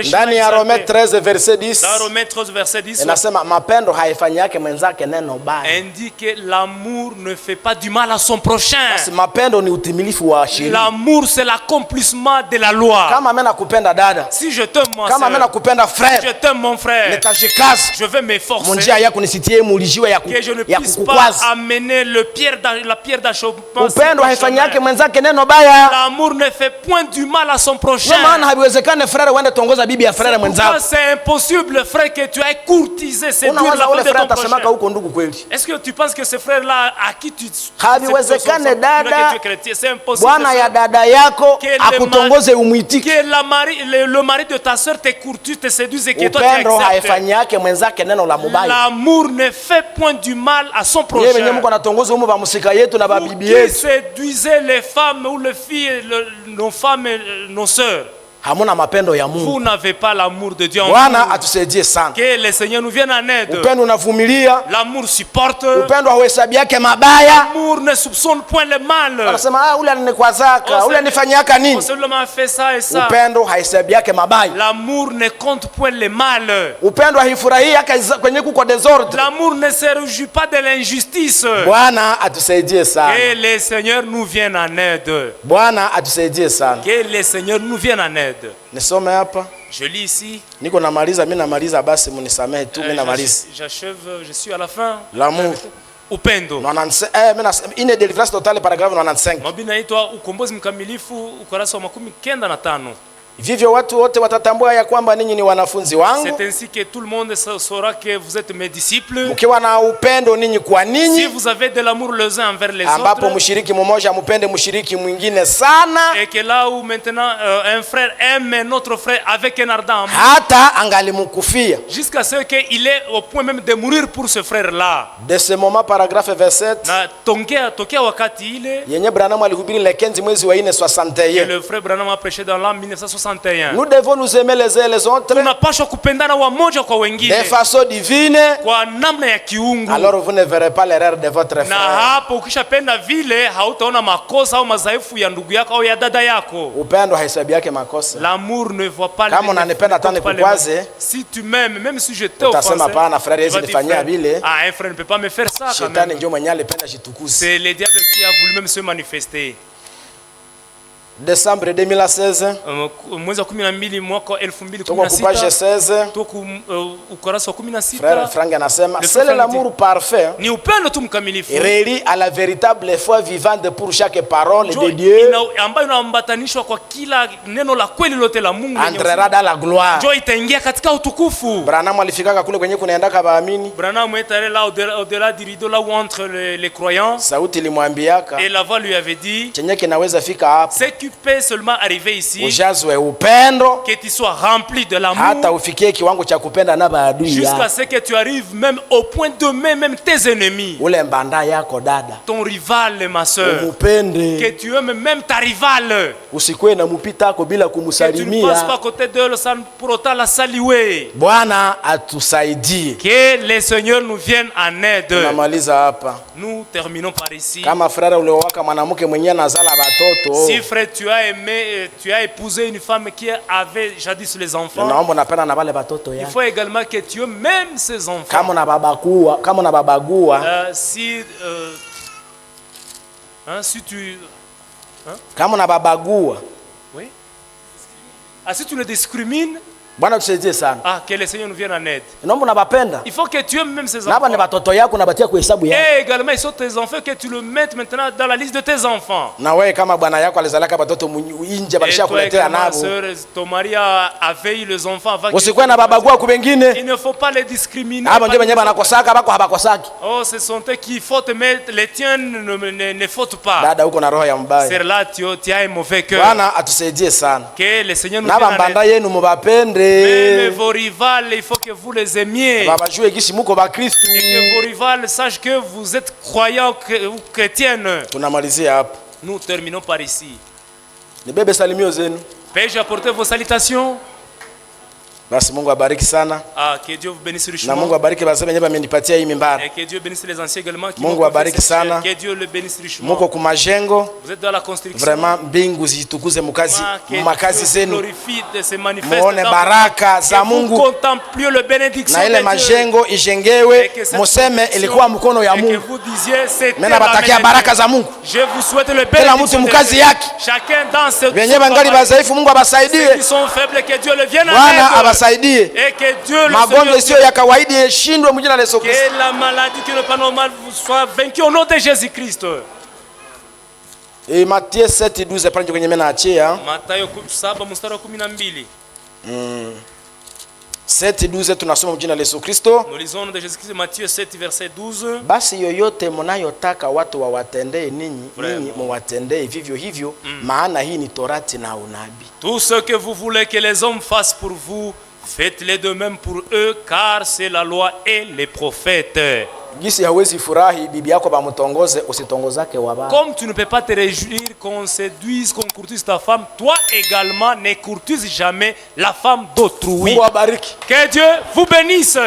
Ndani ya Rome 13 verset 10. Dans Romains 13 verset 10. Inasema mapendo haifanyake mwenzake neno baya. Indique que l'amour ne fait pas du mal à son prochain. Basi mapendo ni utimilifu wa sheria. L'amour c'est l'accomplissement de la loi. Kama mimi nakupenda dada, si je t'aime mon kama mimi nakupenda frère, je t'aime mon frère, nitajikaza, je vais m'efforcer munjia yako nisitie mulijiwe ya que je ne puisse pas amener la pierre d'achoppement. Upendo haifanyake mwenzake neno baya. L'amour ne fait point du mal à son prochain. Maana habiwezekane frère uende tongoza bibi ya frère mwenzako. C'est impossible frère que tu aies courtisé séduire la femme de ton prochain. Huko ndugu kweli? Est-ce que tu penses que ce frère là à qui tu habiwezekane dada c'est impossible. Bwana ya dada yako akutongoze umuitike. Que le mari de ta sœur te courtise, te séduise et que toi tu acceptes. Upendo haifanyake mwenzake neno la mubaya. L'amour ne fait point du mal à son prochain. Yeye wenyewe Mungu anatongoza umu ba musika yetu na ba bibi yetu. Séduisez les femmes ou les filles, nos femmes et nos sœurs. Hamuna mapendo ya Mungu. Vous n'avez pas l'amour de Dieu en vous. Bwana atusaidie sana. Que le Seigneur nous vienne en aide. Upendo unavumilia. L'amour supporte. Upendo hauhesabiake mabaya. L'amour ne soupçonne point le mal. Anasema ule anikwazaka, ule anifanyaka nini? On seulement fait ça et ça. Upendo haihesabiake mabaya. L'amour ne compte point le mal. Upendo haifurahii kwenye kuko désordre. L'amour ne se réjouit pas de l'injustice. Bwana atusaidie sana. Que le Seigneur nous vienne en aide. Bwana atusaidie sana. Que le Seigneur nous vienne en aide. Nisome hapa. Je lis ici. Niko namaliza, mimi namaliza basi munisamehe tu, mimi namaliza. J'achève, je suis à la fin. L'amour. Upendo. Ine délivrance totale paragraphe 95. Mabina inaitwa ukombozi mkamilifu ukurasa wa 95. Vivyo watu wote watatambua ya kwamba ninyi ni wanafunzi wangu. C'est ainsi que tout le monde saura que vous êtes mes disciples. Mkiwa na upendo ninyi kwa ninyi. Si vous avez de l'amour les uns envers les autres. Ambapo mshiriki mmoja mpende mshiriki mwingine sana. Et que là où maintenant un frère aime un autre frère avec un ardent amour. Hata angalimkufia. Jusqu'à ce qu'il est au point même de mourir pour ce frère là. De ce moment paragraphe 27. Na tokea wakati ile. Yenye Branham alihubiri le 15 mwezi wa 4 61. Le frère Branham a prêché dans l'an 1961. Nous devons nous aimer les uns les autres. Tunapaswa kupendana wamoja kwa wengine. De façon divine. Kwa namna ya kiungu. Alors vous ne verrez pas l'erreur de votre frère. Na hapo ukishapenda vile hautaona makosa au madhaifu ya ndugu yako au ya dada yako. Upendo haisabiake makosa. L'amour ne voit pas. Kama unanipenda hata nikukwaze. Si tu m'aimes, même si je t'offense. Utasema pana frère hizi nifanyia vile. Ah, un frère ne peut pas me faire ça quand même. Shetani ndio mwenye alipenda jitukuze. C'est le diable qui a voulu même se manifester. Décembre 2016. Mwezi wa 12 mwaka 2016. Tuko page 16. Tuko ukurasa wa 16. Frère Frank anasema c'est l'amour parfait. Ni upendo tu mkamilifu. Relie à la véritable foi vivante pour chaque parole de Dieu. Ambayo inaambatanishwa kwa kila neno la kweli lote la Mungu. Entrera dans la gloire. Ndio itaingia katika utukufu. Branham alifika kule kwenye kunaendaka waamini. Branham est allé là au-delà du rideau là où entre les croyants. Sauti ilimwambiaka. Et la voix lui avait dit. Chenye kinaweza fika hapa. Peut seulement arriver ici. Ujazwe upendo. Que tu sois rempli de l'amour. Hata ufikie kiwango cha kupenda na maadui yako. Jusqu'à ce que tu arrives même au point d'aimer même tes ennemis. Ule mbanda yako dada. Ton rival ma sœur. Umupende. Que tu aimes même ta rivale. Usikwe na mpita yako bila kumsalimia. Que tu ne passes pas à côté d'elle sans pour autant la saluer. Bwana atusaidie. Que le Seigneur nous vienne en aide. Tunamaliza hapa. Nous terminons par ici. Kama frère uliowaka mwanamke mwenyewe anazala watoto. Si frère tu as aimé, tu as épousé une femme qui avait jadis les enfants. Il faut également que tu aimes même ses enfants. Kama na babagua. Si tu kama na babagua. Oui. Si tu le discrimines. Bwana tusaidie sana. Que le Seigneur nous vienne en aide. Naomba unabapenda. Il faut que tu aimes même ces enfants. Na hapa ni watoto yako unabatia kwa hesabu yako. Et également ils sont tes enfants que tu le mettes maintenant dans la liste de tes enfants. Na wewe kama bwana yako alizalaka watoto nje balisha kuletea nabo. Ton mari avait eu les enfants avant. Usikwe na babagua ku bengine. Il ne faut pas les discriminer. Abo ndio wenyewe banakosaka bako habakosaki. Oh, ce sont eux qui fautent mais les tiens ne fautent pas. Dada huko na roho ya mbaya. C'est là tu as un mauvais cœur. Bwana atusaidie sana. Que le Seigneur nous vienne en aide. Na bambanda yenu mubapende. Vos rivales, il faut que vous les aimiez. Et que vos rivales sachent que vous êtes croyants ou chrétiennes. Nous terminons par ici. Puis-je apporter vos salutations? Basi Mungu abariki sana. Que Dieu vous bénisse richement. Na Mungu abariki bazee wenyewe bamenipatia hii mimbara. Et que Dieu bénisse les anciens également qui Mungu abariki sana. Que Dieu le bénisse richement. Muko kumajengo. Vous êtes dans la construction. Vraiment mbingu zitukuze mukazi makazi zenu. Glorifie se manifeste. Muone baraka za Mungu. Contempliez le bénédiction. Na ile majengo ijengewe museme ilikuwa mkono ya Mungu. Mimi nabatakia baraka za Mungu. Je vous souhaite le bénédiction. Kila mtu mukazi yake. Chacun dans ce wenye bangali bazaifu Mungu abasaidie. Qui sont faibles, que Dieu le vienne en aide. Bwana abasaidie. Et que Dieu le magonjwa isiyo ya kawaida yashindwe mjina la Yesu Kristo. Que la maladie qui n'est pas normale soit vaincue au nom de Jésus-Christ. Et Matthieu 7:12 pale kwenye mimi naachia. Mathayo 7 mstari wa 12. 7:12 tunasoma mjina la Yesu Kristo. Nous lisons de Jésus-Christ Matthieu 7 verset 12. Basi yoyote mnayotaka watu wawatendee ninyi muwatendee vivyo hivyo, maana hii ni torati na unabii. Tout ce que vous voulez que les hommes fassent pour vous, faites-le de même pour eux, car c'est la loi et les prophètes. Comme tu ne peux pas te réjouir qu'on séduise, qu'on courtise ta femme, toi également ne courtise jamais la femme d'autrui. Que Dieu vous bénisse.